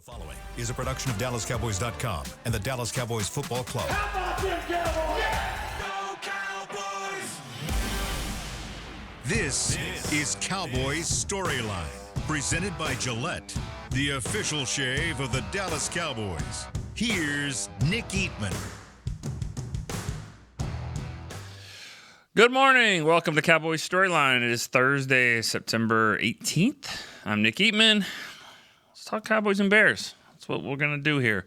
Following is a production of DallasCowboys.com and the Dallas Cowboys Football Club. How about them Cowboys? Yeah! Go Cowboys! This is Cowboys Storyline, presented by Gillette, the official shave of the Dallas Cowboys. Here's Nick Eatman. Good morning. Welcome to Cowboys Storyline. It is Thursday, September 18th. I'm Nick Eatman. Let's talk Cowboys and Bears. That's what we're going to do here.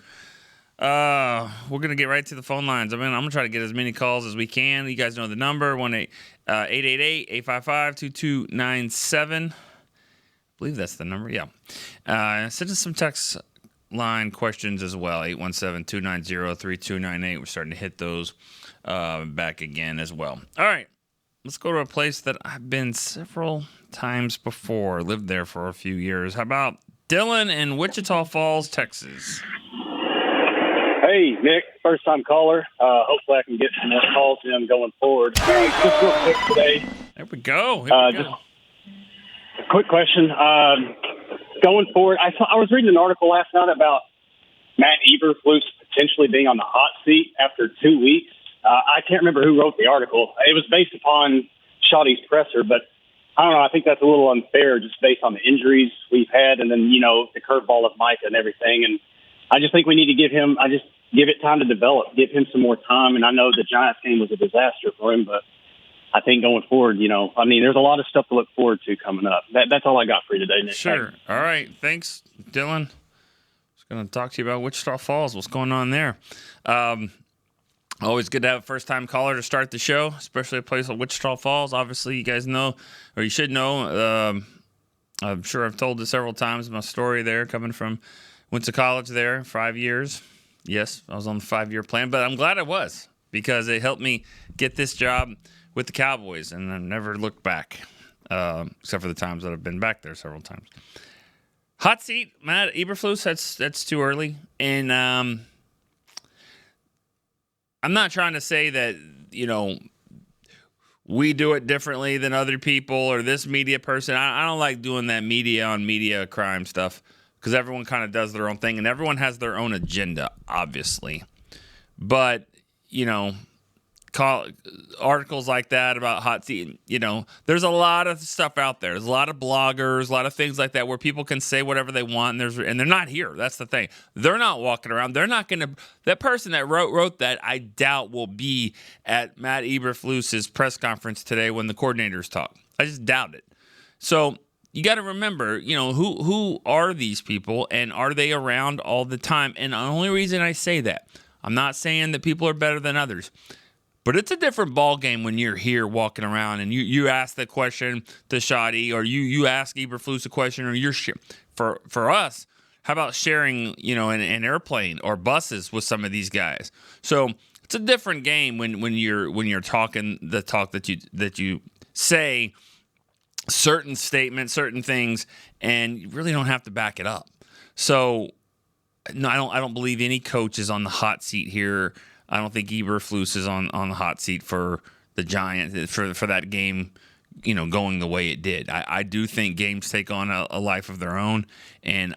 We're going to get right to the phone lines. I'm going to try to get as many calls as we can. You guys know the number, 888-855-2297. I believe that's the number, yeah. Send us some text line questions as well, 817-290-3298. We're starting to hit those back again as well. All right, let's go to a place that I've been several times before, lived there for a few years. How about Dylan in Wichita Falls, Texas? Hey, Nick, first-time caller. Hopefully I can get some more calls in going forward. Just real quick today. There we go. Just a quick question. Going forward, I was reading an article last night about Matt Eberflus potentially being on the hot seat after 2 weeks. I can't remember who wrote the article. It was based upon Shoddy's presser, but I don't know. I think that's a little unfair just based on the injuries we've had and then, the curveball of Micah and everything. And I just think we need to give it time to develop, give him some more time. And I know the Giants game was a disaster for him, but I think going forward, there's a lot of stuff to look forward to coming up. That's all I got for you today, Nick. Sure. All right. Thanks, Dylan. I was going to talk to you about Wichita Falls. What's going on there? Always good to have a first-time caller to start the show, especially a place like Wichita Falls. Obviously, you guys know, or you should know, I'm sure I've told it several times, my story there, went to college there 5 years. Yes, I was on the 5-year plan, but I'm glad I was because it helped me get this job with the Cowboys, and I've never looked back, except for the times that I've been back there several times. Hot seat, Matt Eberflus, that's too early, and I'm not trying to say that, we do it differently than other people or this media person. I don't like doing that media on media crime stuff because everyone kind of does their own thing and everyone has their own agenda, obviously. But, articles like that about hot seat, there's a lot of stuff out there. There's a lot of bloggers, a lot of things like that where people can say whatever they want and they're not here. That's the thing. They're not walking around. They're not going to – that person that wrote that I doubt will be at Matt Eberflus's press conference today when the coordinators talk. I just doubt it. So you got to remember, who are these people and are they around all the time? And the only reason I say that, I'm not saying that people are better than others. But it's a different ball game when you're here walking around and you ask the question to Shoddy or you ask Eberflus a question or you're for us. How about sharing, an airplane or buses with some of these guys? So it's a different game when you're talking the talk that you say certain statements, certain things, and you really don't have to back it up. So no, I don't believe any coach is on the hot seat here. I don't think Eberflus is on the hot seat for the Giants for that game, going the way it did. I do think games take on a life of their own, and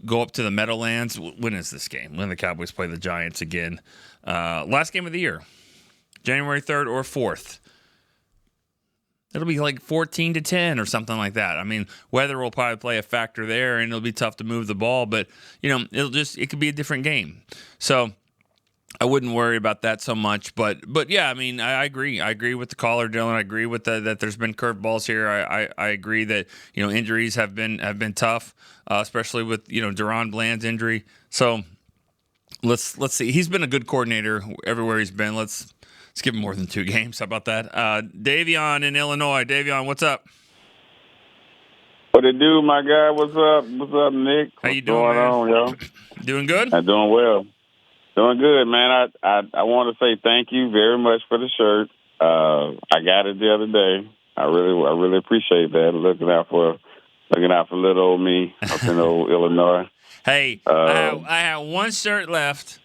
go up to the Meadowlands. When is this game? When the Cowboys play the Giants again? Last game of the year, January 3rd or 4th. It'll be like 14-10 or something like that. I mean, weather will probably play a factor there, and it'll be tough to move the ball. But it could be a different game. So I wouldn't worry about that so much, but yeah, I mean, I agree. I agree with the caller, Dylan. I agree with that there's been curveballs here. I agree that injuries have been tough, especially with Deron Bland's injury. So let's see. He's been a good coordinator everywhere he's been. Let's give him more than 2 games. How about that? Davion in Illinois. Davion, what's up? What it do, my guy? What's up? What's up, Nick? How you doing, What's going on, yo? Doing good? I'm doing well. Doing good, man. I want to say thank you very much for the shirt. I got it the other day. I really appreciate that. Looking out for little old me up in old Illinois. Hey, I had one shirt left,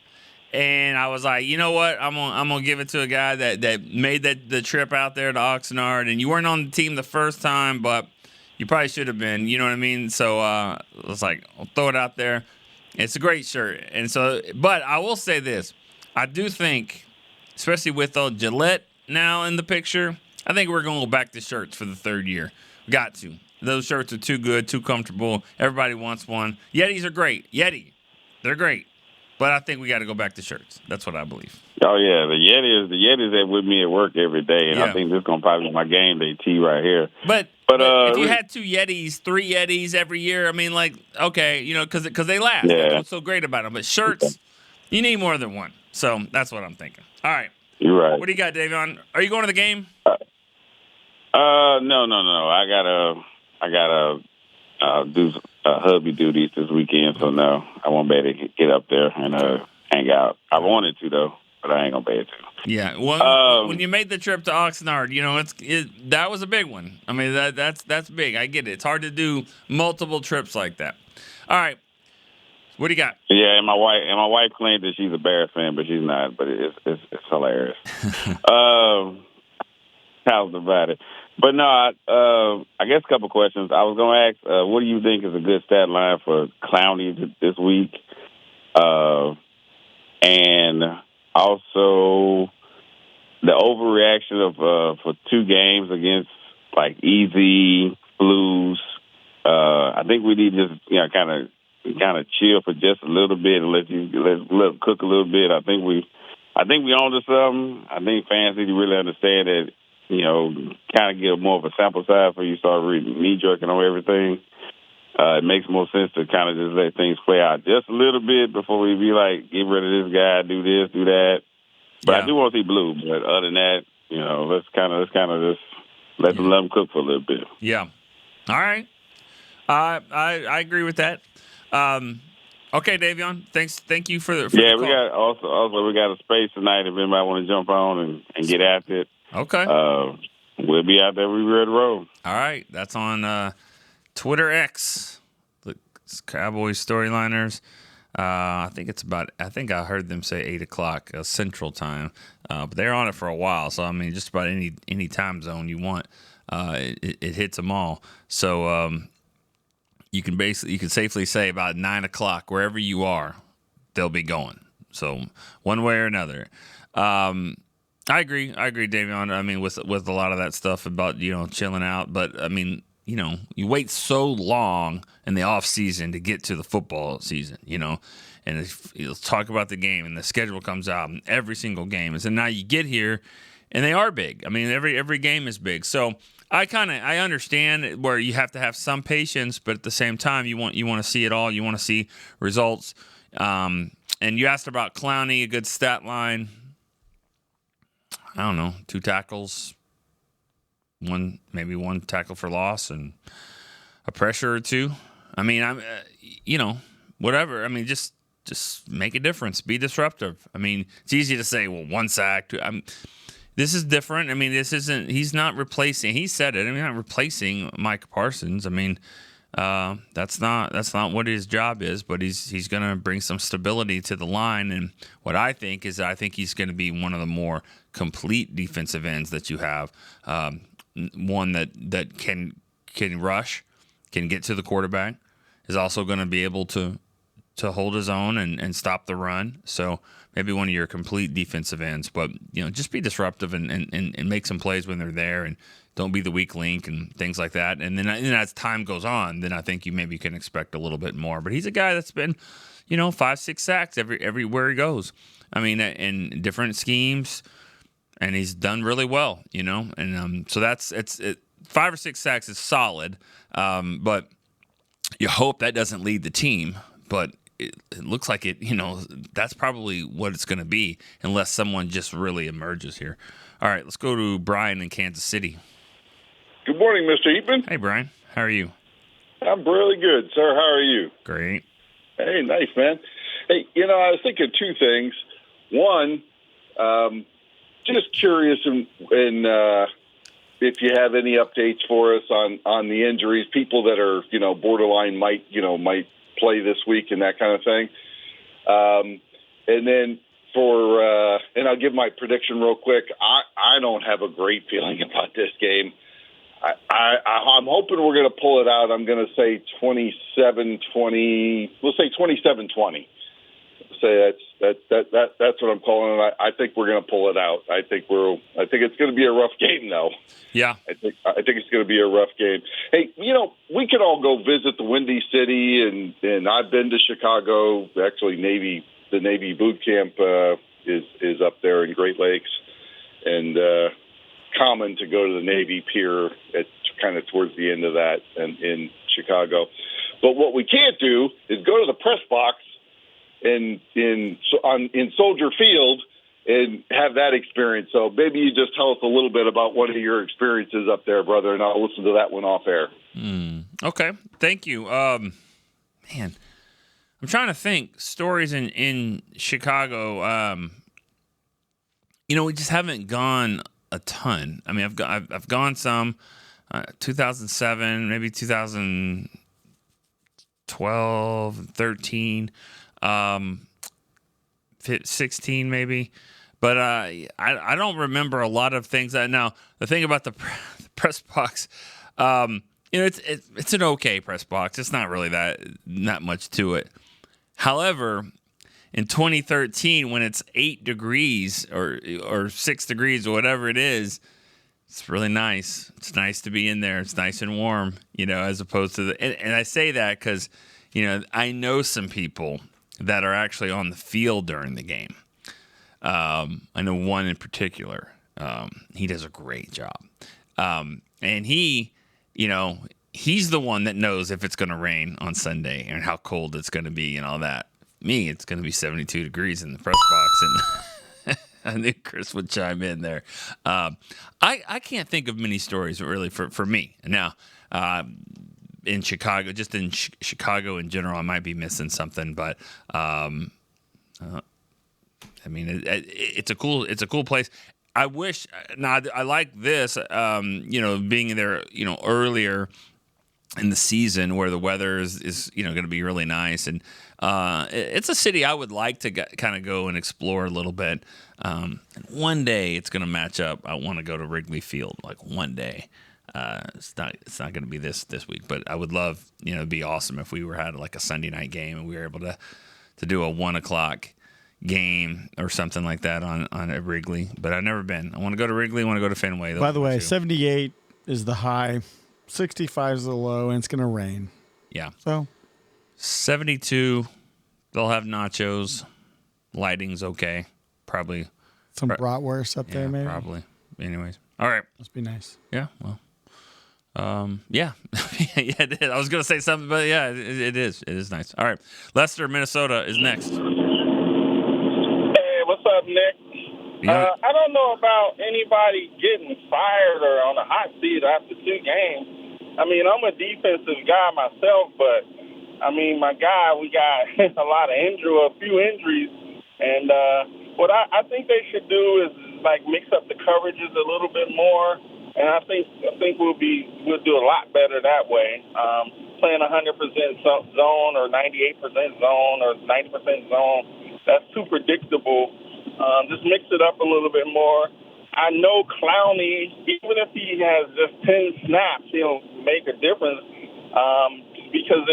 and I was like, you know what? I'm gonna give it to a guy that made the trip out there to Oxnard. And you weren't on the team the first time, but You probably should have been. You know what I mean? So it's like, I'll throw it out there. It's a great shirt. And so, but I will say this. I do think, especially with Gillette now in the picture, I think we're going to go back to shirts for the third year. Got to. Those shirts are too good, too comfortable. Everybody wants one. Yetis are great. They're great. But I think we got to go back to shirts. That's what I believe. Oh yeah, the Yetis are with me at work every day, and I think this is gonna probably be my game day tee right here. But if you had 2 Yetis, 3 Yetis every year, I mean, like, okay, you know, because they last. Yeah. That's what's so great about them. But shirts, you need more than one. So that's what I'm thinking. All right. You're right. What do you got, Davion? Are you going to the game? No. I gotta do hubby duties this weekend, so no, I won't be able to get up there and hang out. I wanted to though, but I ain't gonna be able to. Yeah. Well, when you made the trip to Oxnard, you know, that was a big one. I mean, that's big. I get it. It's hard to do multiple trips like that. All right. What do you got? Yeah, and my wife claims that she's a Bears fan, but she's not. But it's hilarious. How's about it? But no, I guess a couple questions. I was going to ask, what do you think is a good stat line for Clowney this week? And also the overreaction of for 2 games against like easy Blues. I think we need to just kind of chill for just a little bit and let them cook a little bit. I think we on to something. I think fans need to really understand that. You know, kind of get more of a sample size before you start knee-jerking on everything. It makes more sense to kind of just let things play out just a little bit before we be like, get rid of this guy, do this, do that. But I do want to see Blue. But other than that, you know, let's kind of just let them cook for a little bit. Yeah. All right. I agree with that. Okay, Davion. Thank you for the call. We got also we got a space tonight if anybody want to jump on and get after it. Okay. We'll be out there. We ready to roll. All right. That's on Twitter X. The Cowboys Storyliners. I think I heard them say 8 o'clock Central Time. But they're on it for a while. So, I mean, just about any time zone you want, it hits them all. So, you can safely say about 9 o'clock, wherever you are, they'll be going. So, one way or another. I agree, Davion. I mean, with a lot of that stuff about, you know, chilling out. But, I mean, you know, you wait so long in the off season to get to the football season, you know, and let's talk about the game, and the schedule comes out, and every single game is. And now you get here, and they are big. I mean, every game is big. So I understand where you have to have some patience, but at the same time, you want to see it all. You want to see results. And you asked about Clowney, a good stat line. I don't know, 2 tackles, maybe one tackle for loss, and a pressure or 2. I mean, whatever. I mean, just make a difference. Be disruptive. I mean, it's easy to say, well, 1 sack. This is different. I mean, he's not replacing. He said it. I mean, not replacing Micah Parsons. I mean, that's not what his job is, but he's going to bring some stability to the line. And what I think he's going to be one of the more complete defensive ends that you have. One that can rush, can get to the quarterback, is also going to be able to hold his own and stop the run. So maybe one of your complete defensive ends, but you know, just be disruptive and make some plays when they're there, and don't be the weak link and things like that. And then as time goes on, then I think you maybe can expect a little bit more. But he's a guy that's been, you know, 5-6 sacks everywhere he goes. I mean, in different schemes, and he's done really well, you know. And so it's 5 or 6 sacks is solid, but you hope that doesn't lead the team. But it looks like it, you know, that's probably what it's going to be unless someone just really emerges here. All right, let's go to Brian in Kansas City. Good morning, Mr. Eatman. Hey, Brian. How are you? I'm really good, sir. How are you? Great. Hey, nice, man. Hey, you know, I was thinking 2 things. One, just curious and if you have any updates for us on the injuries, people that are, you know, borderline might play this week and that kind of thing. And then and I'll give my prediction real quick. I don't have a great feeling about this game. I'm hoping we're going to pull it out. I'm going to say 27-20. We'll say 27-20. Say that's what I'm calling it. I think we're going to pull it out. I think it's going to be a rough game, though. Yeah, I think it's going to be a rough game. Hey, we could all go visit the Windy City, and I've been to Chicago. Actually, the Navy boot camp is up there in Great Lakes, and common to go to the Navy Pier at kind of towards the end of that in Chicago. But what we can't do is go to the press box in Soldier Field and have that experience. So maybe you just tell us a little bit about one of your experiences up there, brother, and I'll listen to that one off air. Okay, thank you. Man, I'm trying to think stories in Chicago. We just haven't gone a ton. I mean, I've gone some. 2007, maybe 2012, 13. 16 maybe, but I don't remember a lot of things. Now the thing about the press box, it's an okay press box. It's not really not much to it. However, in 2013, when it's 8 degrees or 6 degrees or whatever it is, it's really nice. It's nice to be in there. It's nice and warm, as opposed to and I say that because I know some people that are actually on the field during the game. I know one in particular. He does a great job. And he's the one that knows if it's going to rain on Sunday and how cold it's going to be and all that. Me, it's going to be 72 degrees in the press box. And I knew Chris would chime in there. I can't think of many stories really for me. Now, in Chicago, just in Chicago in general, I might be missing something, but it's a cool place. I wish. Now, I like this. Being there, earlier in the season where the weather is going to be really nice, and it's a city I would like to kind of go and explore a little bit. And one day it's going to match up. I want to go to Wrigley Field, like one day. It's not going to be this week, but I would love, it'd be awesome if we had like a Sunday night game and we were able to do a 1:00 game or something like that on Wrigley. But I've never been. I want to go to Wrigley. I want to go to Fenway. By the way, 78 is the high, 65 is the low, and it's going to rain. Yeah. So 72. They'll have nachos. Lighting's okay. Probably some bratwurst up there, maybe. Probably. Anyways. All right. Must be nice. Yeah. Well. Yeah. Yeah, it is. I was going to say something, but yeah, it is. It is nice. All right. Lester, Minnesota is next. Hey, what's up, Nick? I don't know about anybody getting fired or on a hot seat after 2 games. I mean, I'm a defensive guy myself, but, my guy, we got a few injuries. And what I think they should do is, mix up the coverages a little bit more. And I think we'll do a lot better that way. Playing 100% zone or 98% zone or 90% zone, that's too predictable. Just mix it up a little bit more. I know Clowney, even if he has just 10 snaps, he'll make a difference because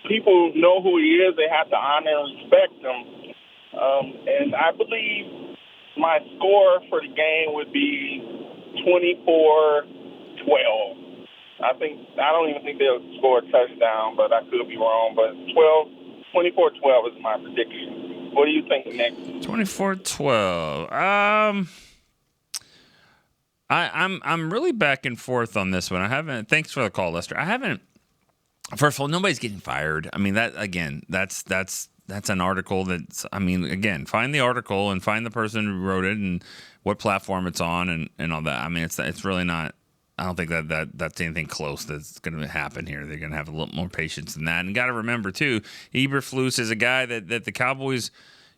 people know who he is. They have to honor and respect him. And I believe my score for the game would be 24-12. I don't even think they'll score a touchdown, but I could be wrong. But 24-12 is my prediction. What do you think, Nick? 24-12. I'm really back and forth on this one. Thanks for the call, Lester. First of all, nobody's getting fired. I mean, that's an article find the article and find the person who wrote it and what platform it's on and all that. I mean, it's really not. I don't think that's anything close that's going to happen here. They're going to have a little more patience than that. And got to remember too, Eberflus is a guy that the Cowboys,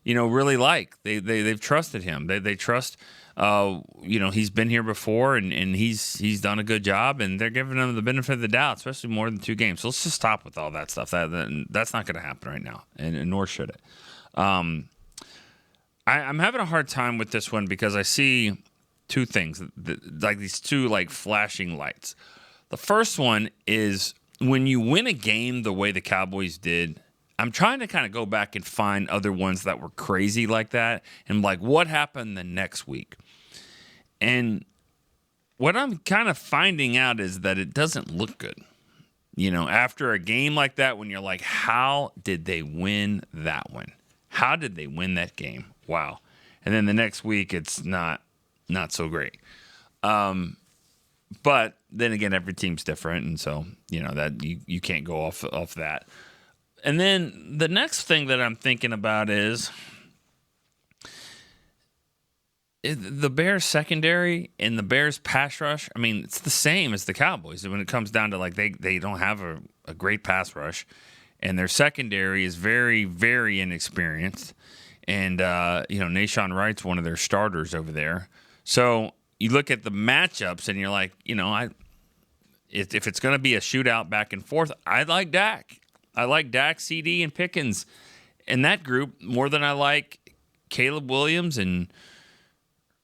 really like. They've trusted him. They trust. He's been here before and he's done a good job, and they're giving him the benefit of the doubt, especially more than 2 games. So let's just stop with all that stuff. That's not going to happen right now, and nor should it. I'm having a hard time with this one because I see 2 things, like these 2 flashing lights. The first one is when you win a game the way the Cowboys did. I'm trying to kind of go back and find other ones that were crazy like that, and like what happened the next week. And what I'm kind of finding out is that it doesn't look good. You know, after a game like that, when you're like, how did they win that one? How did they win that game? Wow. And then the next week, it's not so great. But then again, every team's different, and so that you can't go off that. And then the next thing that I'm thinking about is the Bears secondary and the Bears pass rush. I mean, it's the same as the Cowboys when it comes down to like they don't have a great pass rush, and their secondary is very, very inexperienced. And Nashawn Wright's one of their starters over there. So you look at the matchups and you're like, if it's going to be a shootout back and forth, I like Dak. I like Dak, CD, and Pickens in that group more than I like Caleb Williams and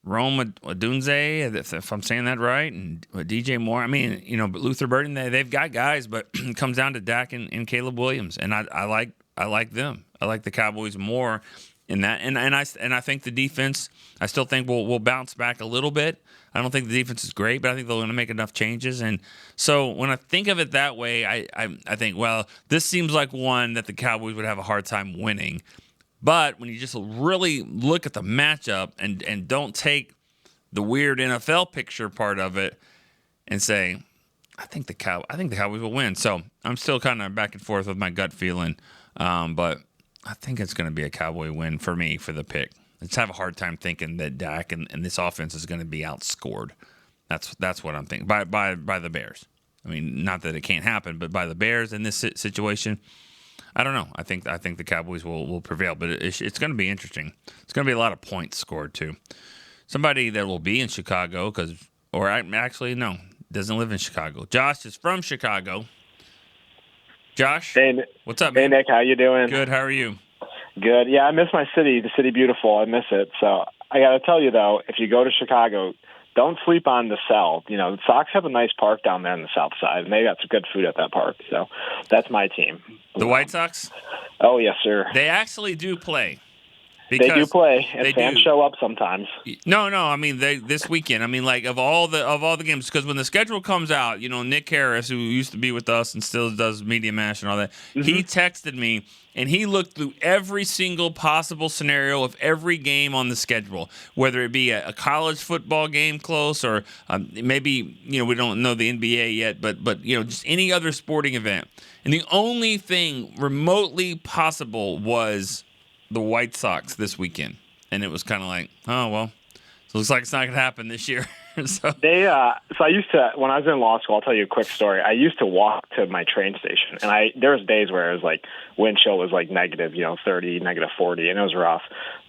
Rome Odunze, if I'm saying that right, and DJ Moore. I mean, but Luther Burton, they've got guys, but it comes down to Dak and Caleb Williams, and I like them. I like the Cowboys more in that, and I think the defense. I still think we'll bounce back a little bit. I don't think the defense is great, but I think they're going to make enough changes. And so when I think of it that way, I think, well, this seems like one that the Cowboys would have a hard time winning. But when you just really look at the matchup and don't take the weird NFL picture part of it and say, I think the Cowboys will win. So I'm still kind of back and forth with my gut feeling, but I think it's going to be a Cowboy win for me for the pick. Let's have a hard time thinking that Dak and this offense is going to be outscored. That's what I'm thinking by the Bears. I mean, not that it can't happen, but by the Bears in this situation, I don't know. I think the Cowboys will prevail, but it's going to be interesting. It's going to be a lot of points scored too. Somebody that will be in Chicago doesn't live in Chicago. Josh is from Chicago. Josh, hey, what's up, man? Hey, Nick, how you doing? Good. How are you? Good. Yeah, I miss my city. The city beautiful. I miss it. So I got to tell you though, if you go to Chicago, don't sleep on the South. The Sox have a nice park down there on the South Side, and they got some good food at that park. So that's my team. The White Sox? Oh, yes, sir. They actually do play. They do play, and fans show up sometimes. No. I mean, this weekend. I mean, like of all the games, because when the schedule comes out, Nick Harris, who used to be with us and still does Media Mash and all that, he texted me and he looked through every single possible scenario of every game on the schedule, whether it be a college football game close or maybe we don't know the NBA yet, but just any other sporting event. And the only thing remotely possible was the White Sox this weekend, and it was kind of like, oh well, so it looks like it's not going to happen this year. So I used to, when I was in law school, I'll tell you a quick story. I used to walk to my train station, and there was days where it was like wind chill was like negative, 30, negative 40, and it was rough.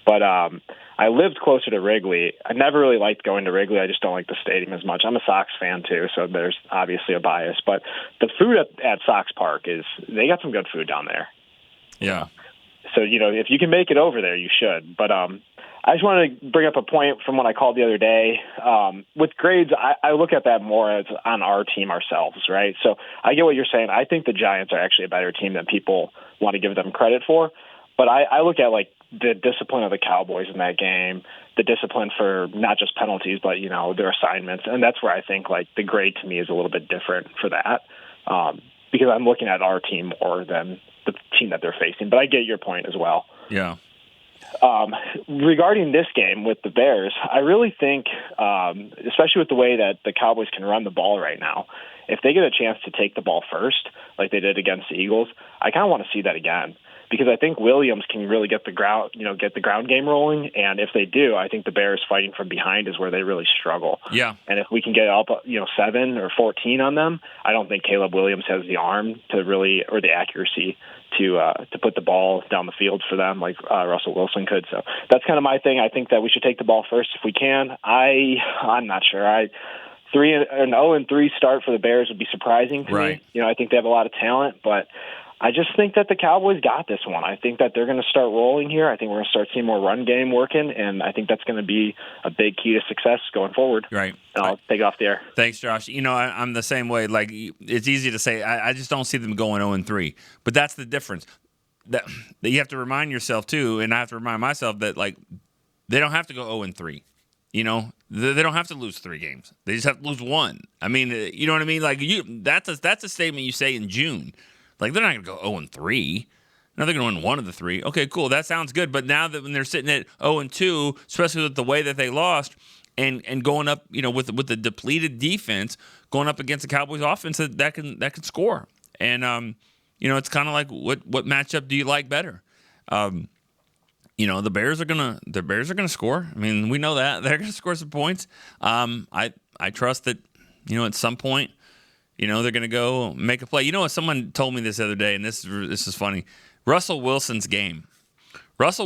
But I lived closer to Wrigley. I never really liked going to Wrigley. I just don't like the stadium as much. I'm a Sox fan too, so there's obviously a bias. But the food at Sox Park they got some good food down there. Yeah. So, if you can make it over there, you should. But I just wanted to bring up a point from what I called the other day. With grades, I look at that more as on our team ourselves, right? So I get what you're saying. I think the Giants are actually a better team than people want to give them credit for. But I look at, like, the discipline of the Cowboys in that game, the discipline for not just penalties, but, their assignments. And that's where I think, like, the grade to me is a little bit different for that because I'm looking at our team more than the team that they're facing. But I get your point as well. Yeah. Regarding this game with the Bears, I really think, especially with the way that the Cowboys can run the ball right now, if they get a chance to take the ball first, like they did against the Eagles, I kind of want to see that again. Because I think Williams can really get the ground game rolling, and if they do, I think the Bears fighting from behind is where they really struggle. Yeah. And if we can get up, 7 or 14 on them, I don't think Caleb Williams has the arm to really, or the accuracy to put the ball down the field for them like Russell Wilson could. So that's kind of my thing. I think that we should take the ball first if we can. I'm not sure. An 0-3 start for the Bears would be surprising to me. I think they have a lot of talent, but I just think that the Cowboys got this one. I think that they're going to start rolling here. I think we're going to start seeing more run game working, and I think that's going to be a big key to success going forward. Right. And I'll take it off the air. Thanks, Josh. I'm the same way. Like, it's easy to say, I just don't see them going 0-3. But that's the difference. That you have to remind yourself, too, and I have to remind myself that, like, they don't have to go 0-3. They don't have to lose 3 games. They just have to lose 1. I mean, you know what I mean? Like, that's a statement you say in June. Like, they're not going to go 0-3. Now they're going to win 1 of the 3. Okay, cool. That sounds good. But now that when they're sitting at 0-2, especially with the way that they lost and going up, with the depleted defense, going up against the Cowboys offense that can score. And it's kind of like what matchup do you like better? The Bears are gonna score. I mean, we know that they're gonna score some points. I trust that at some point, they're gonna go make a play. Someone told me this the other day, and this is funny. Russell Wilson's game was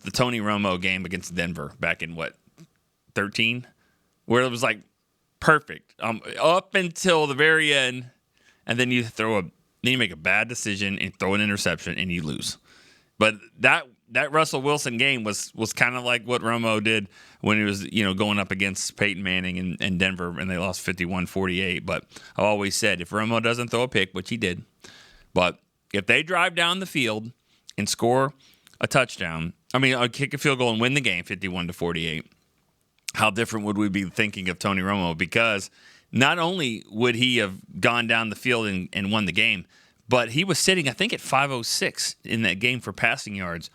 the Tony Romo game against Denver back in 13, where it was like perfect up until the very end, and then you make a bad decision and throw an interception and you lose. But that Russell Wilson game was kind of like what Romo did when he was going up against Peyton Manning and Denver, and they lost 51-48. But I've always said, if Romo doesn't throw a pick, which he did, but if they drive down the field and score a touchdown, kick a field goal and win the game 51-48, how different would we be thinking of Tony Romo? Because not only would he have gone down the field and won the game, but he was sitting, I think, at 506 in that game for passing yards.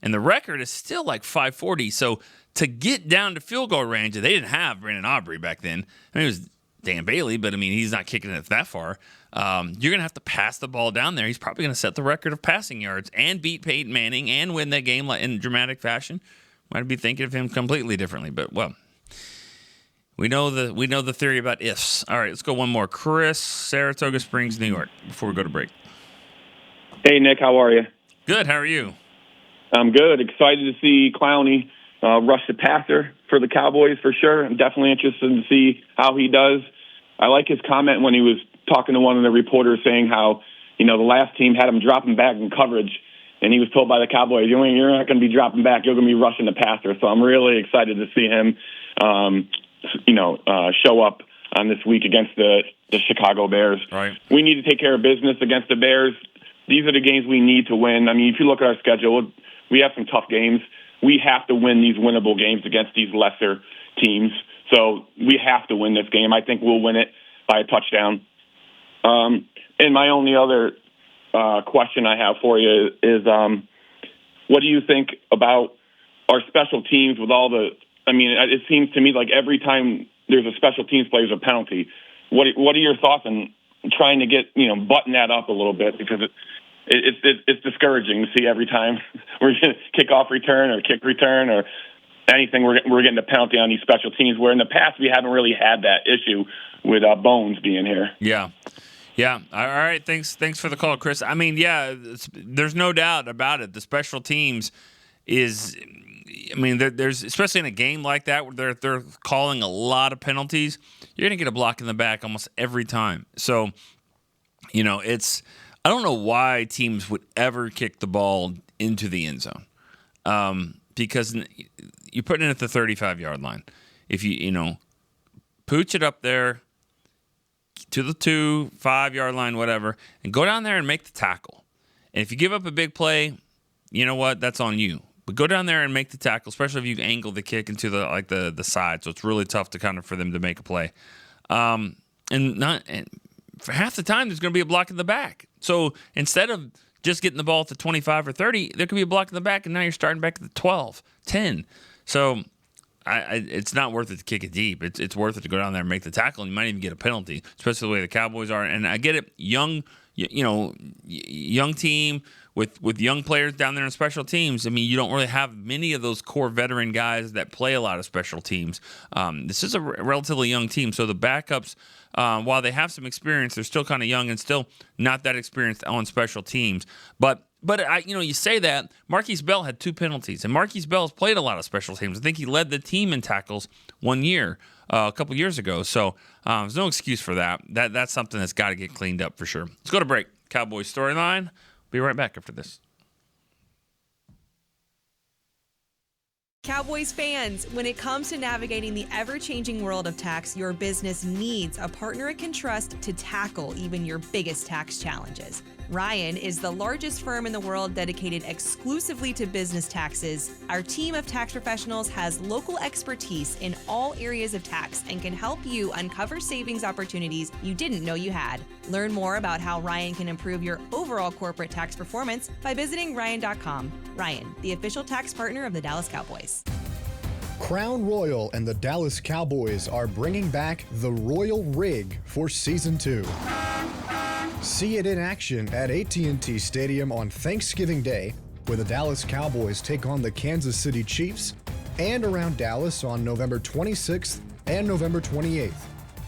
And the record is still like 540. So to get down to field goal range, they didn't have Brandon Aubrey back then. It was Dan Bailey, but, he's not kicking it that far. You're going to have to pass the ball down there. He's probably going to set the record of passing yards and beat Peyton Manning and win that game in dramatic fashion. Might be thinking of him completely differently, but, we know the theory about ifs. All right, let's go one more. Chris, Saratoga Springs, New York, before we go to break. Hey, Nick, how are you? Good, how are you? I'm good. Excited to see Clowney rush the passer for the Cowboys for sure. I'm definitely interested to see how he does. I like his comment when he was talking to one of the reporters saying how, the last team had him dropping back in coverage, and he was told by the Cowboys, you're not going to be dropping back, you're going to be rushing the passer. So I'm really excited to see him show up on this week against the Chicago Bears. Right. We need to take care of business against the Bears. These are the games we need to win. If you look at our schedule, we have some tough games. We have to win these winnable games against these lesser teams. So we have to win this game. I think we'll win it by a touchdown. And my only other question I have for you is what do you think about our special teams with all the it seems to me like every time there's a special teams play, there's a penalty. What are your thoughts on trying to get, button that up a little bit? Because it's discouraging to see every time we're getting kickoff return or kick return or anything, we're getting a penalty on these special teams, where in the past we haven't really had that issue with Bones being here. Yeah. All right. Thanks for the call, Chris. There's no doubt about it. The special teams is... there's especially in a game like that where they're calling a lot of penalties, you're going to get a block in the back almost every time. So, I don't know why teams would ever kick the ball into the end zone, because you're putting it at the 35-yard line. If you pooch it up there to the 5-yard line, whatever, and go down there and make the tackle. And if you give up a big play, you know what? That's on you. But go down there and make the tackle, especially if you angle the kick into the side. So it's really tough for them to make a play. And for half the time, there's going to be a block in the back. So instead of just getting the ball at the 25 or 30, there could be a block in the back, and now you're starting back at the 12, 10. So it's not worth it to kick it deep. It's worth it to go down there and make the tackle, and you might even get a penalty, especially the way the Cowboys are. And I get it, young team with young players down there in special teams. You don't really have many of those core veteran guys that play a lot of special teams. This is a relatively young team, so the backups, while they have some experience, they're still kind of young and still not that experienced on special teams. But you say that Marquise Bell had 2 penalties, and Marquise Bell has played a lot of special teams. I think he led the team in tackles one year, a couple years ago. So there's no excuse for that. That's something that's got to get cleaned up for sure. Let's go to break. Cowboys Storyline. Be right back after this. Cowboys fans, when it comes to navigating the ever-changing world of tax, your business needs a partner it can trust to tackle even your biggest tax challenges. Ryan is the largest firm in the world dedicated exclusively to business taxes. Our team of tax professionals has local expertise in all areas of tax and can help you uncover savings opportunities you didn't know you had. Learn more about how Ryan can improve your overall corporate tax performance by visiting Ryan.com. Ryan, the official tax partner of the Dallas Cowboys. Crown Royal and the Dallas Cowboys are bringing back the Royal Rig for Season 2. See it in action at AT&T Stadium on Thanksgiving Day, where the Dallas Cowboys take on the Kansas City Chiefs, and around Dallas on November 26th and November 28th.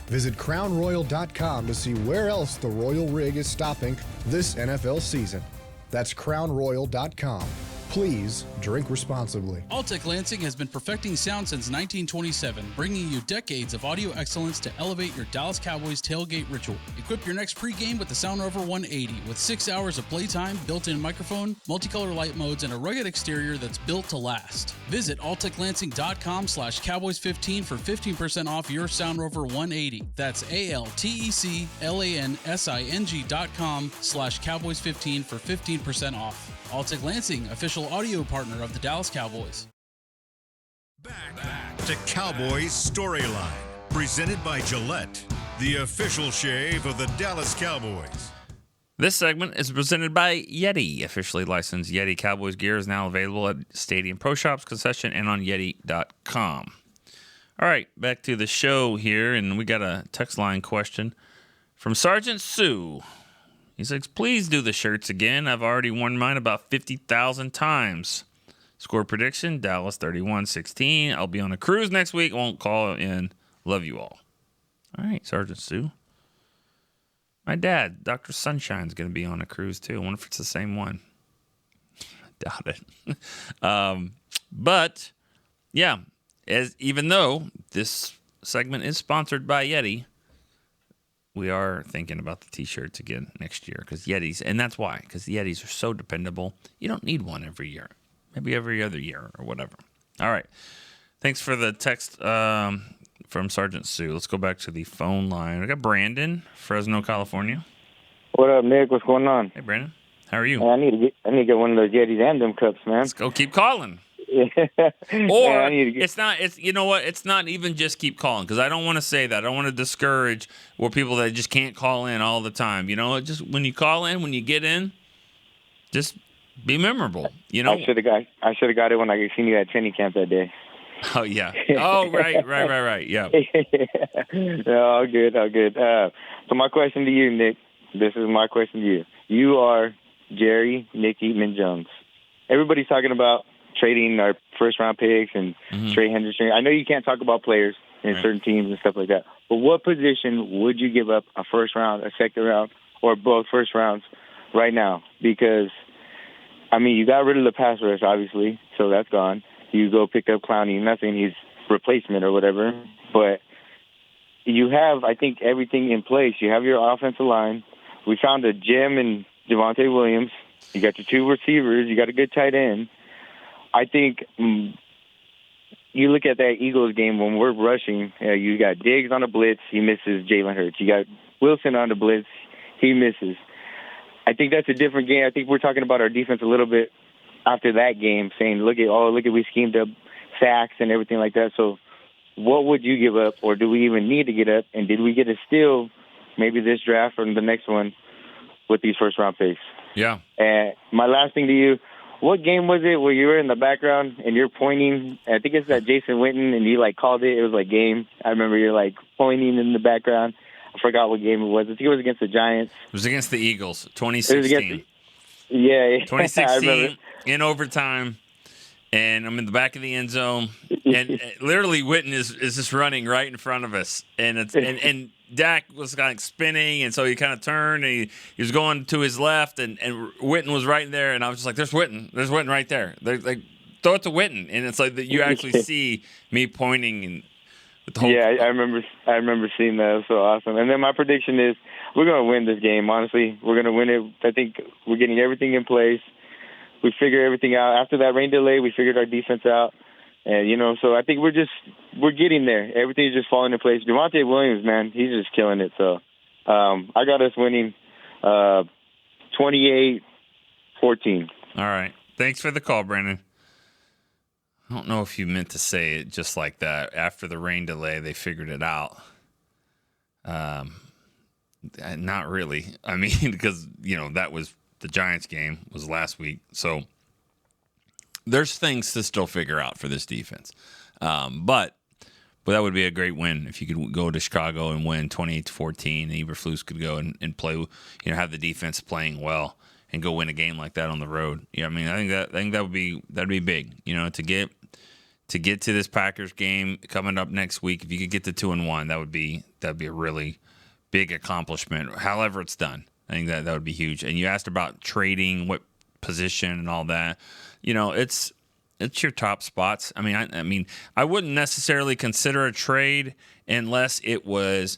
Visit crownroyal.com to see where else the Royal Rig is stopping this NFL season. That's crownroyal.com. Please drink responsibly. Altec Lansing has been perfecting sound since 1927, bringing you decades of audio excellence to elevate your Dallas Cowboys tailgate ritual. Equip your next pregame with the Sound Rover 180 with 6 hours of playtime, built-in microphone, multicolor light modes, and a rugged exterior that's built to last. Visit alteclansing.com/Cowboys15 for 15% off your Sound Rover 180. That's ALTECLANSING.com/Cowboys15 for 15% off. Altec Lansing, official audio partner of the Dallas Cowboys. Back to Cowboys Storyline, presented by Gillette, the official shave of the Dallas Cowboys. This segment is presented by Yeti. Officially licensed Yeti Cowboys gear is now available at Stadium Pro Shops, concession, and on Yeti.com. All right, back to the show here, and we got a text line question from Sergeant Sue. He says, please do the shirts again. I've already worn mine about 50,000 times. Score prediction, Dallas 31-16. I'll be on a cruise next week. Won't call in. Love you all. All right, Sergeant Sue. My dad, Dr. Sunshine's going to be on a cruise too. I wonder if it's the same one. Doubt it. But, yeah, even though this segment is sponsored by Yeti, we are thinking about the T-shirts again next year because Yetis, and that's why, because the Yetis are so dependable. You don't need one every year, maybe every other year or whatever. All right. Thanks for the text from Sergeant Sue. Let's go back to the phone line. We got Brandon, Fresno, California. What up, Nick? What's going on? Hey, Brandon. How are you? Man, I need to get one of those Yetis and them cups, man. Let's go keep calling. Or it's you know what? It's not even just keep calling because I don't want to say that. I don't want to discourage people that just can't call in all the time. You know, just when you call in, when you get in, just be memorable. You know, I should have got it when I seen you at training camp that day. Oh yeah. Oh right. Yeah. All good. So my question to you, Nick. This is my question to you. You are Jerry Nick Eatman-Jones. Everybody's talking about trading our first-round picks and Trey Henderson. I know you can't talk about players in certain teams and stuff like that, but what position would you give up a first round, a second round, or both first rounds right now? Because, I mean, you got rid of the pass rush, obviously, so that's gone. You go pick up Clowney. Not saying he's replacement or whatever, but you have, I think, everything in place. You have your offensive line. We found a gem in Javonte Williams. You got your two receivers. You got a good tight end. I think you look at that Eagles game when we're rushing, you got Diggs on the blitz, he misses Jalen Hurts. You got Wilson on the blitz, he misses. I think that's a different game. I think we're talking about our defense a little bit after that game, saying, look at we schemed up sacks and everything like that. So what would you give up, or do we even need to get up? And did we get a steal maybe this draft or the next one with these first-round picks? Yeah. And my last thing to you, what game was it where you were in the background and you're pointing? I think it's that Jason Witten, and you, called it. It was, game. I remember you're, pointing in the background. I forgot what game it was. I think it was against the Giants. It was against the Eagles, 2016. Yeah. 2016 in overtime, and I'm in the back of the end zone, and literally Witten is just running right in front of us, and and Dak was kind of spinning, and so he kind of turned, and he was going to his left, and Witten was right there, and I was just like, there's Witten right there. They're like, throw it to Witten, and it's like that you actually see me pointing and with the whole. Yeah, I remember seeing that. It was so awesome. And then my prediction is, we're gonna win this game. Honestly, we're gonna win it. I think we're getting everything in place. We figured everything out after that rain delay. We figured our defense out, and so I think we're getting there. Everything's just falling in place. Javonte Williams, man, he's just killing it. So I got us winning 28-14. All right. Thanks for the call, Brandon. I don't know if you meant to say it just like that. After the rain delay, they figured it out. Not really. I mean, because, that was the Giants game was last week. So there's things to still figure out for this defense. But that would be a great win if you could go to Chicago and win 28-14. And Eberflus could go and play, have the defense playing well and go win a game like that on the road. I think that'd be big. To get to this Packers game coming up next week, if you could get to 2-1, that'd be a really big accomplishment. However it's done, I think that would be huge. And you asked about trading, what position and all that. It's your top spots. I mean, I wouldn't necessarily consider a trade unless it was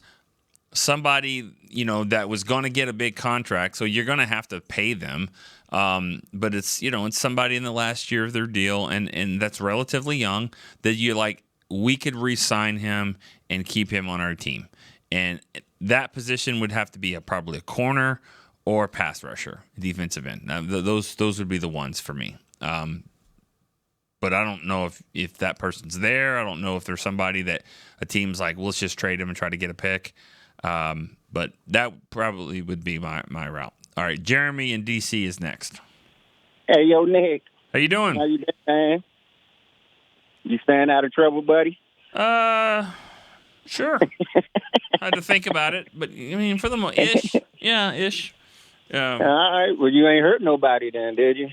somebody that was going to get a big contract, so you're going to have to pay them. But it's it's somebody in the last year of their deal, and that's relatively young that we could re-sign him and keep him on our team, and that position would have to be probably a corner or a pass rusher, defensive end. Now, those would be the ones for me. But I don't know if that person's there. I don't know if there's somebody that a team's like, well, let's just trade him and try to get a pick. But that probably would be my route. All right, Jeremy in D.C. is next. Hey, yo, Nick. How you doing? How you doing, man? You staying out of trouble, buddy? Sure. I had to think about it, but for the most, ish. Yeah, ish. All right. Well, you ain't hurt nobody then, did you?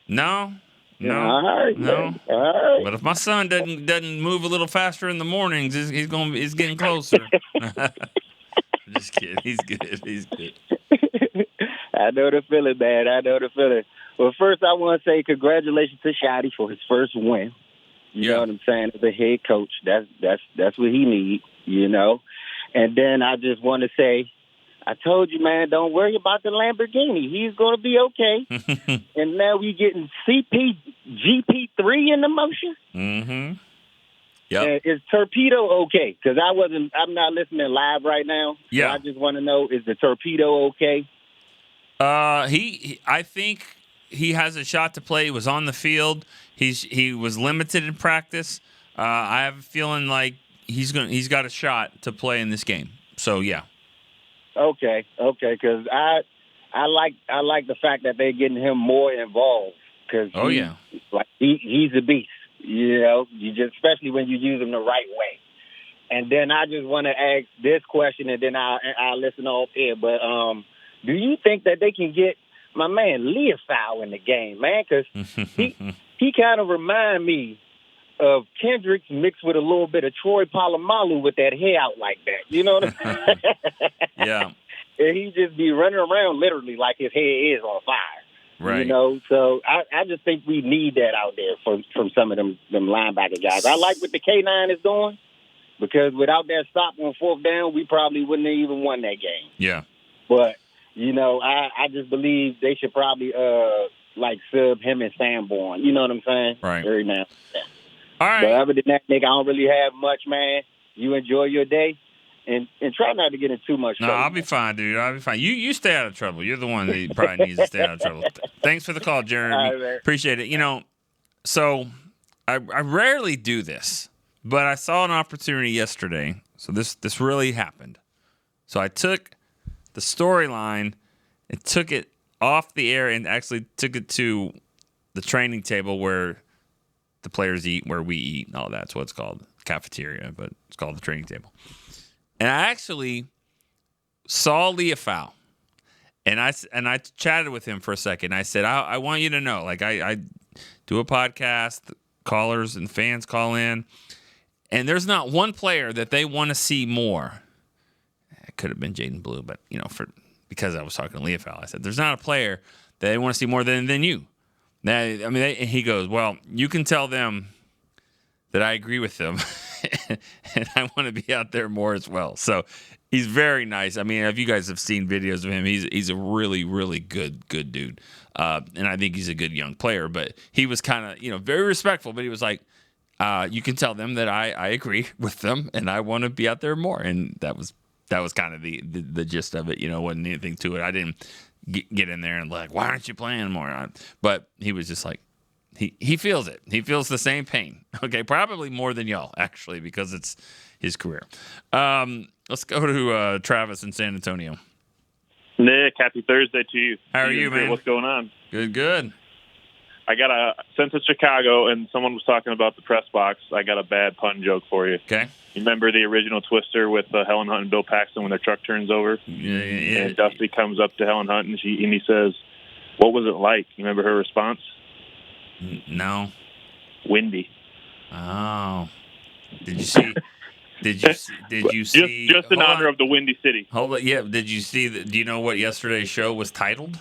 No. All right. No. All right. But if my son doesn't move a little faster in the mornings, he's getting closer. Just kidding. He's good. I know the feeling, man. I know the feeling. Well, first I want to say congratulations to Shotty for his first win. You know what I'm saying? As a head coach, that's what he needs. And then I just want to say, I told you, man, don't worry about the Lamborghini. He's going to be okay. And now we getting GP3 in the motion. Mm-hmm. Yep. Is Torpedo okay? Because I'm not listening live right now. Yeah. So I just want to know, is the Torpedo okay? I think he has a shot to play. He was on the field. He was limited in practice. I have a feeling like he's got a shot to play in this game. So yeah. Okay. Because I like the fact that they're getting him more involved. Cause he's a beast. Especially when you use him the right way. And then I just want to ask this question, and then I'll listen off air. But do you think that they can get my man Leofau in the game, man? Because he kind of remind me of Kendricks mixed with a little bit of Troy Polamalu with that hair out like that. You know what I'm saying? Yeah. And he just be running around literally like his hair is on fire. Right. So I just think we need that out there from some of them linebacker guys. I like what the K9 is doing, because without that stop on fourth down, we probably wouldn't have even won that game. Yeah. But, I just believe they should probably sub him and Sanborn. You know what I'm saying? Right. Very now. Yeah. All right. But other than that, Nick, I don't really have much, man. You enjoy your day. And try not to get in too much trouble. No, I'll be fine, dude. I'll be fine. You stay out of trouble. You're the one that probably needs to stay out of trouble. Thanks for the call, Jeremy. All right, appreciate it. So I rarely do this, but I saw an opportunity yesterday. So this really happened. So I took the storyline and took it off the air and actually took it to the training table where the players eat, where we eat, and all that. That's what it's called, cafeteria, but it's called the training table. And I actually saw Leofau, and I chatted with him for a second. I said, I want you to know, I do a podcast, callers and fans call in, and there's not one player that they want to see more. It could have been Jaden Blue, but because I was talking to Leofau, I said, there's not a player that they want to see more than you. He goes, well, you can tell them that I agree with them. and I want to be out there more as well. So he's very nice. I mean, if you guys have seen videos of him, he's a really, really good dude. And I think he's a good young player. But he was kind of, very respectful. But he was like, you can tell them that I agree with them, and I want to be out there more. And that was kind of the gist of it. Wasn't anything to it. I didn't get in there and like, why aren't you playing more? But he was just like, he feels it. He feels the same pain. Okay, probably more than y'all, actually, because it's his career. Let's go to Travis in San Antonio. Nick, happy Thursday to you. How are you, man? What's going on? Good. Since it's Chicago and someone was talking about the press box, I got a bad pun joke for you. Okay. You remember the original Twister with Helen Hunt and Bill Paxton when their truck turns over? Yeah. And Dusty comes up to Helen Hunt and he says, "What was it like?" You remember her response? No. Windy. Oh. Did you see? Did you see? Just in honor of the Windy City. Hold on. Yeah. Did you see? Do you know what yesterday's show was titled?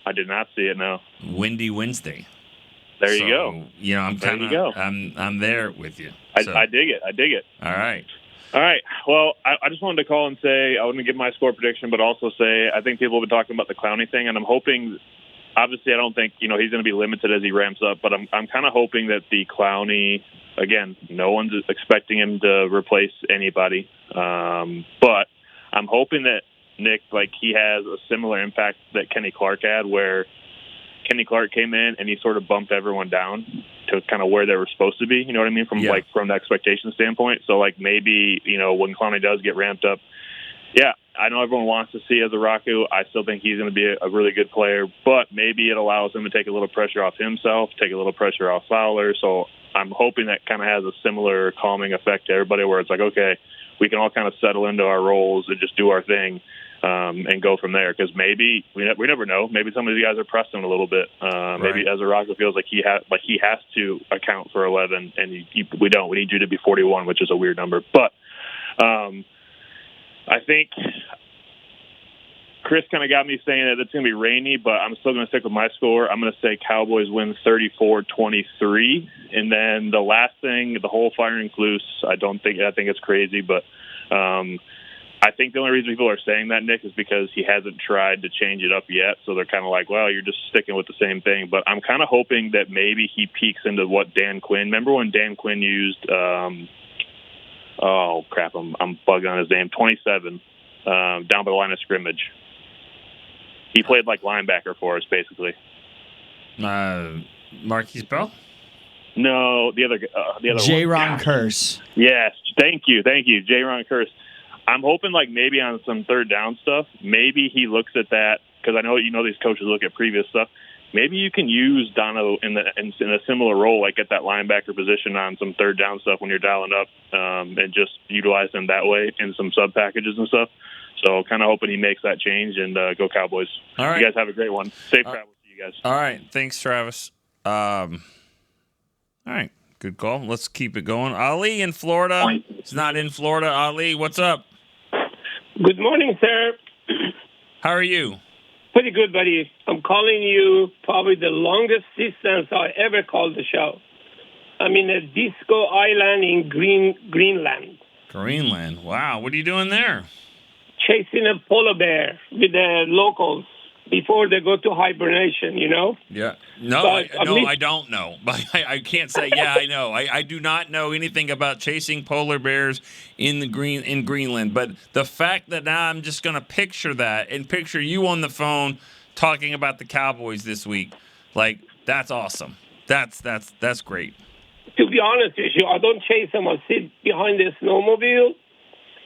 I did not see it. No. Windy Wednesday. There you go. I'm there with you. So. I dig it. All right. Well, I just wanted to call and say I want to give my score prediction, but also say I think people have been talking about the Clowney thing, and I'm hoping. Obviously, I don't think he's going to be limited as he ramps up, but I'm kind of hoping that the Clowney, again, no one's expecting him to replace anybody, but I'm hoping that Nick, he has a similar impact that Kenny Clark had, where Kenny Clark came in and he sort of bumped everyone down to kind of where they were supposed to be. You know what I mean? From the expectation standpoint. So maybe when Clowney does get ramped up. Yeah, I know everyone wants to see Azaraku. I still think he's going to be a really good player, but maybe it allows him to take a little pressure off himself, take a little pressure off Fowler. So I'm hoping that kind of has a similar calming effect to everybody where it's like, okay, we can all kind of settle into our roles and just do our thing and go from there. Because maybe, we never know, maybe some of these guys are pressing a little bit. Maybe Azaraku feels like he has to account for 11, and we don't. We need you to be 41, which is a weird number. But I think Chris kind of got me saying that it's going to be rainy, but I'm still going to stick with my score. I'm going to say Cowboys win 34-23. And then the last thing, the whole firing loose, I think it's crazy, but I think the only reason people are saying that, Nick, is because he hasn't tried to change it up yet. So they're kind of like, well, you're just sticking with the same thing. But I'm kind of hoping that maybe he peeks into what Dan Quinn, remember when Dan Quinn used oh crap, I'm bugging on his name. 27 down by the line of scrimmage. He played like linebacker for us, basically. Marquise Bell? No, the other J-Ron Curse. Yes, thank you, J-Ron Curse. I'm hoping maybe on some third down stuff, maybe he looks at that because I know these coaches look at previous stuff. Maybe you can use Dono in a similar role, like at that linebacker position on some third down stuff when you're dialing up, and just utilize them that way in some sub packages and stuff. So kind of hoping he makes that change and go Cowboys. All right. You guys have a great one. Safe travels to you guys. All right. Thanks, Travis. All right. Good call. Let's keep it going. Ali in Florida. He's not in Florida. Ali, what's up? Good morning, sir. How are you? Pretty good, buddy. I'm calling you probably the longest distance I ever called the show. I'm in a disco island in Greenland. Greenland. Wow. What are you doing there? Chasing a polar bear with the locals before they go to hibernation, Yeah. No, I don't know. I can't say, yeah, I know. I do not know anything about chasing polar bears in Greenland. But the fact that now I'm just going to picture that and picture you on the phone talking about the Cowboys this week, that's awesome. That's great. To be honest with you, I don't chase them. I sit behind the snowmobile,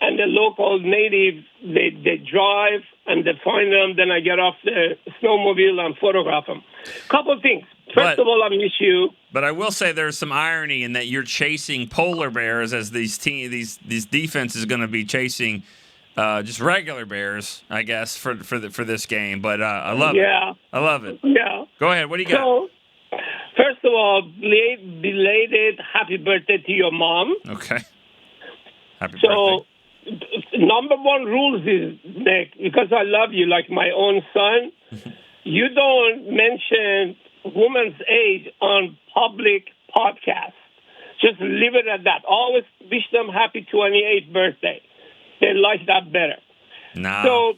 and the local native, they drive, and they find them. Then I get off the snowmobile and photograph them. Couple things. First of all, I miss you. But I will say there's some irony in that you're chasing polar bears as these defense is going to be chasing just regular bears, I guess, for this game. But I love it. I love it. Yeah. Go ahead. What do you got? So, first of all, belated happy birthday to your mom. Okay. Happy birthday. Number one rule is, Nick, because I love you like my own son, you don't mention woman's age on public podcasts. Just leave it at that. Always wish them happy 28th birthday. They like that better. Nah. So,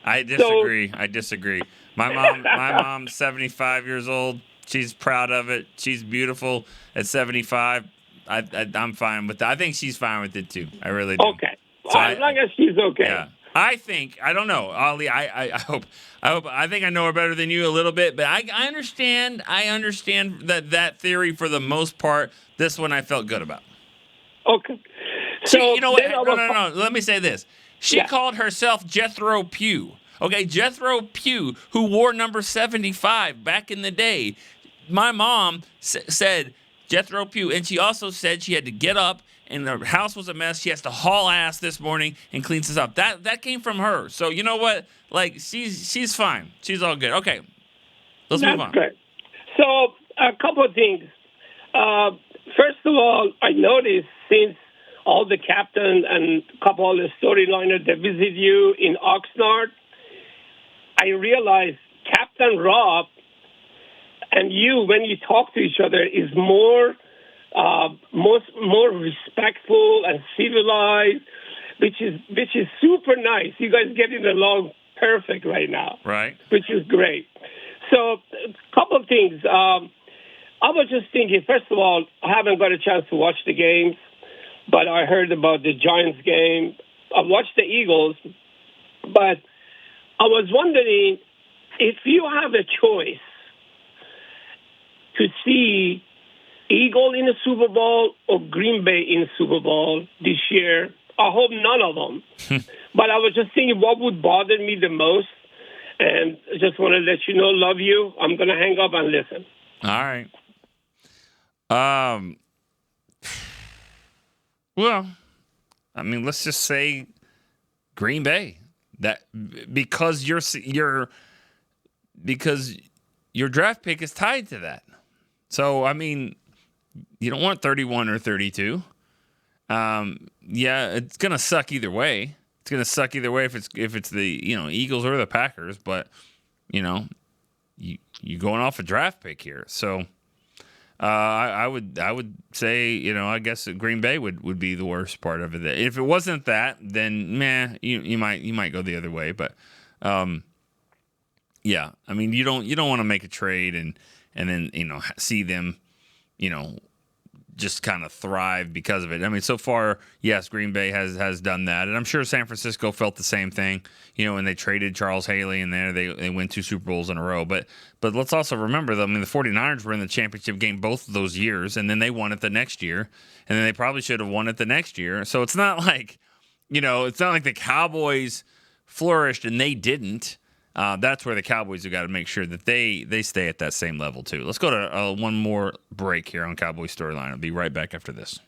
I disagree. My mom's 75 years old. She's proud of it. She's beautiful at 75. I'm fine with that. I think she's fine with it too. I really do. Okay. So as long as she's okay. Yeah. I don't know, Ali. I think I know her better than you a little bit, but I understand that theory for the most part. This one I felt good about. Okay. So you know what? No. Let me say this. She called herself Jethro Pugh. Okay, Jethro Pugh, who wore number 75 back in the day. My mom said Jethro Pugh, and she also said she had to get up and the house was a mess. She has to haul ass this morning and clean this up. That came from her. So you know what? Like she's fine. She's all good. Okay, let's move on. Good. So a couple of things. First of all, I noticed since all the captain and a couple of the storyliners that visit you in Oxnard, I realized Captain Rob and you, when you talk to each other, is more respectful and civilized, which is super nice. You guys getting along perfect right now, right? Which is great. So, a couple of things. I was just thinking. First of all, I haven't got a chance to watch the games, but I heard about the Giants game. I watched the Eagles, but I was wondering if you have a choice to see Eagle in the Super Bowl or Green Bay in the Super Bowl this year. I hope none of them. But I was just thinking what would bother me the most. And I just want to let you know, love you. I'm going to hang up and listen. All right. Well, I mean, let's just say Green Bay. That because your draft pick is tied to that. So I mean, you don't want 31 or 32. Yeah, it's gonna suck either way. It's gonna suck either way if it's the Eagles or the Packers. But you going off a draft pick here. So I would say I guess Green Bay would be the worst part of it. If it wasn't that, then you might go the other way. But yeah, I mean you don't want to make a trade and then see them just kind of thrive because of it. I mean, so far, yes, Green Bay has done that, and I'm sure San Francisco felt the same thing. When they traded Charles Haley in there, they win 2 Super Bowls in a row. But let's also remember that, I mean, the 49ers were in the championship game both of those years, and then they won it the next year, and then they probably should have won it the next year. So it's not like, it's not like the Cowboys flourished and they didn't. That's where the Cowboys have got to make sure that they stay at that same level too. Let's go to one more break here on Cowboys Storyline. I'll be right back after this.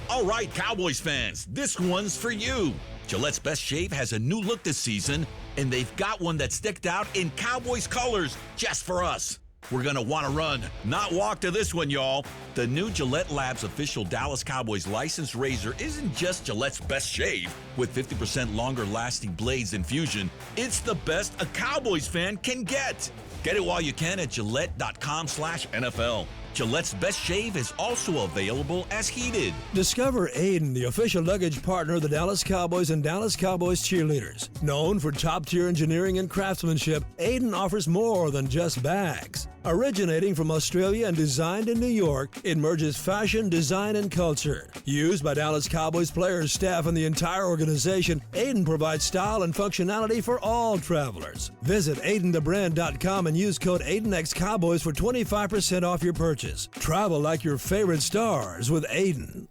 All right, Cowboys fans, this one's for you. Gillette's Best Shave has a new look this season, and they've got one that sticked out in Cowboys colors just for us. We're going to want to run, not walk to this one, y'all. The new Gillette Labs official Dallas Cowboys licensed razor isn't just Gillette's best shave. With 50% longer lasting blades than Fusion, it's the best a Cowboys fan can get. Get it while you can at Gillette.com/NFL. Gillette's Best Shave is also available as heated. Discover Aiden, the official luggage partner of the Dallas Cowboys and Dallas Cowboys cheerleaders. Known for top-tier engineering and craftsmanship, Aiden offers more than just bags. Originating from Australia and designed in New York, it merges fashion, design, and culture. Used by Dallas Cowboys players, staff, and the entire organization, Aiden provides style and functionality for all travelers. Visit AidenTheBrand.com and use code AidenXCowboys for 25% off your purchase. Travel like your favorite stars with Aiden.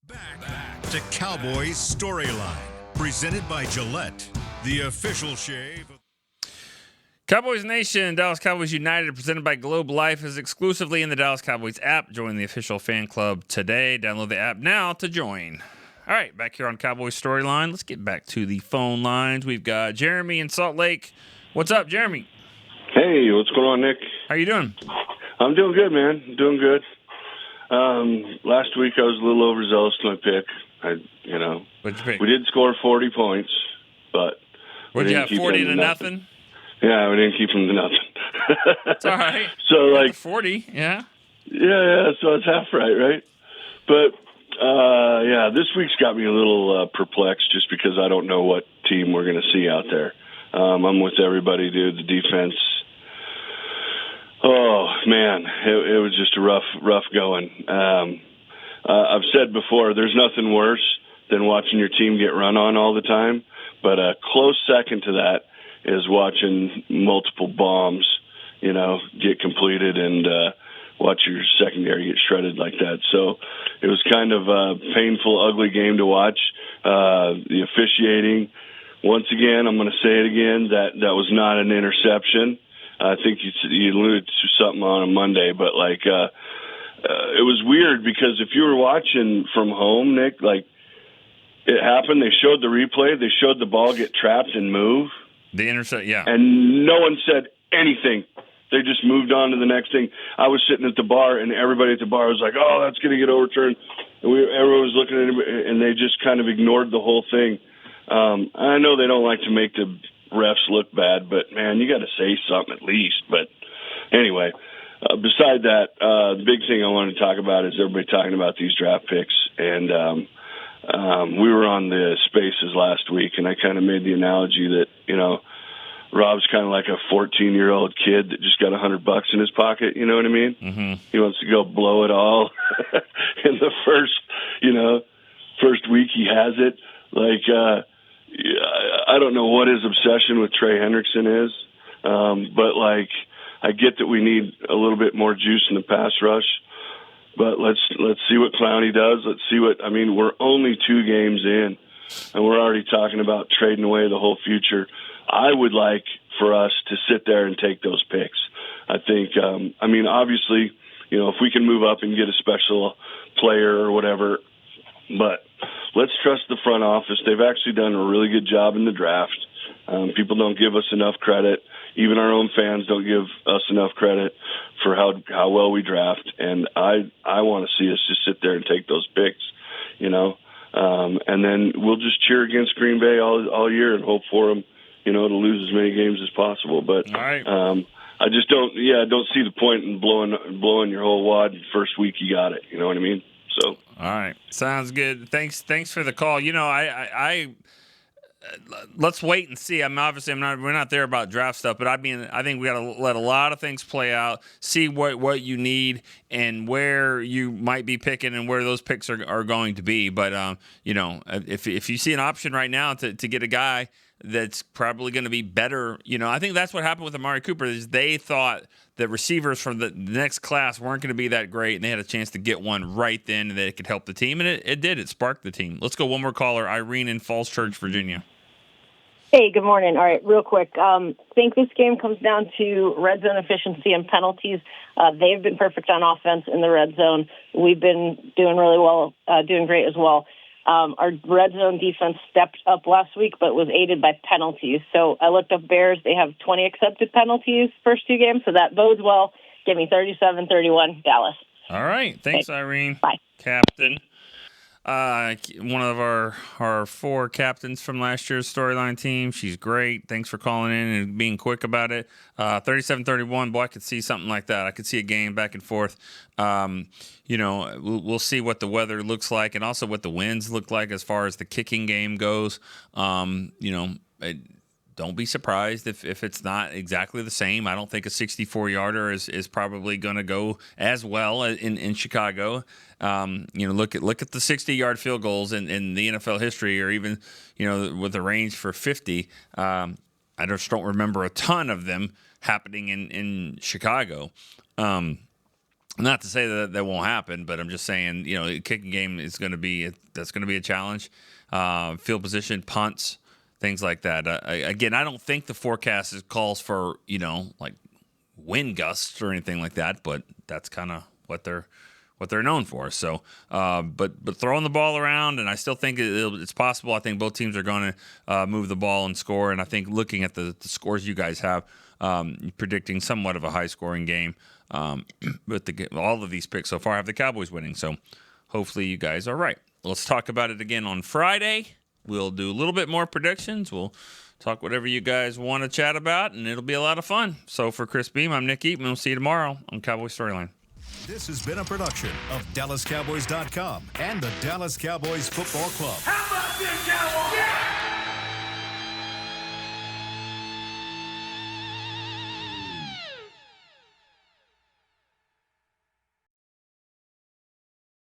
Back to Cowboys Storyline, presented by Gillette, the official shave. Cowboys Nation, Dallas Cowboys United, presented by Globe Life, is exclusively in the Dallas Cowboys app. Join the official fan club today. Download the app now to join. All right, back here on Cowboys Storyline. Let's get back to the phone lines. We've got Jeremy in Salt Lake. What's up, Jeremy? Hey, what's going on, Nick? How you doing? I'm doing good, man. Doing good. Last week I was a little overzealous to my pick. What'd you pick? We did score 40 points, but what'd you have? 40 to nothing? Yeah, we didn't keep them to nothing. It's all right. So 40, yeah. Yeah, so it's half right? But, this week's got me a little perplexed just because I don't know what team we're going to see out there. I'm with everybody, dude. The defense, oh, man, it was just a rough going. I've said before, there's nothing worse than watching your team get run on all the time. But a close second to that is watching multiple bombs, get completed and watch your secondary get shredded like that. So it was kind of a painful, ugly game to watch. The officiating, once again, I'm going to say it again, that was not an interception. I think you alluded to something on a Monday, but it was weird because if you were watching from home, Nick, it happened. They showed the replay. They showed the ball get trapped and move. The intercept, yeah. And no one said anything. They just moved on to the next thing. I was sitting at the bar, and everybody at the bar was like, "Oh, that's going to get overturned." And everyone was looking at it, and they just kind of ignored the whole thing. I know they don't like to make the refs look bad, but, man, you got to say something at least. But anyway, beside that, the big thing I wanted to talk about is everybody talking about these draft picks. And we were on the Spaces last week, and I kind of made the analogy that, Rob's kind of like a 14-year-old kid that just got $100 in his pocket. You know what I mean? Mm-hmm. He wants to go blow it all in the first week he has it. I don't know what his obsession with Trey Hendrickson is, but I get that we need a little bit more juice in the pass rush. But let's see what Clowney does. We're only 2 games in, and we're already talking about trading away the whole future. I would like for us to sit there and take those picks. I think, obviously, if we can move up and get a special player or whatever, but let's trust the front office. They've actually done a really good job in the draft. People don't give us enough credit. Even our own fans don't give us enough credit for how well we draft. And I want to see us just sit there and take those picks, and then we'll just cheer against Green Bay all year and hope for them, to lose as many games as possible. But all right. I just don't see the point in blowing your whole wad the first week you got it. You know what I mean? So. All right. Sounds good. Thanks for the call. I let's wait and see. We're not there about draft stuff, but I think we got to let a lot of things play out, see what you need and where you might be picking and where those picks are going to be. But if you see an option right now to get a guy that's probably going to be better, I think that's what happened with Amari Cooper is they thought that receivers from the next class weren't going to be that great, and they had a chance to get one right then and that it could help the team, and it did. It sparked the team. Let's go one more caller, Irene in Falls Church, Virginia. Hey, good morning. All right, real quick. Think this game comes down to red zone efficiency and penalties. They've been perfect on offense in the red zone. We've been doing really well, doing great as well. Our red zone defense stepped up last week, but was aided by penalties. So I looked up Bears. They have 20 accepted penalties first 2 games, so that bodes well. Give me 37-31, Dallas. All right. Thanks, Irene. Bye. Captain. One of our 4 captains from last year's storyline team. She's great. Thanks for calling in and being quick about it. 37-31, boy, I could see something like that. I could see a game back and forth. We'll see what the weather looks like and also what the winds look like as far as the kicking game goes. Don't be surprised if it's not exactly the same. I don't think a 64-yarder is probably going to go as well in Chicago. Look at the 60-yard field goals in the NFL history, or even with a range for 50. I just don't remember a ton of them happening in Chicago. Not to say that won't happen, but I'm just saying the kicking game is going to be a challenge. Field position, punts. Things like that. Again, I don't think the forecast calls for wind gusts or anything like that, but that's kind of what they're known for. So, but throwing the ball around, and I still think it's possible. I think both teams are going to move the ball and score. And I think looking at the scores you guys have, predicting somewhat of a high scoring game. But all of these picks so far have the Cowboys winning. So hopefully you guys are right. Let's talk about it again on Friday. We'll do a little bit more predictions. We'll talk whatever you guys want to chat about, and it'll be a lot of fun. So for Chris Beam, I'm Nick Eatman. We'll see you tomorrow on Cowboy Storyline. This has been a production of DallasCowboys.com and the Dallas Cowboys Football Club. How about this, Cowboys? Yeah!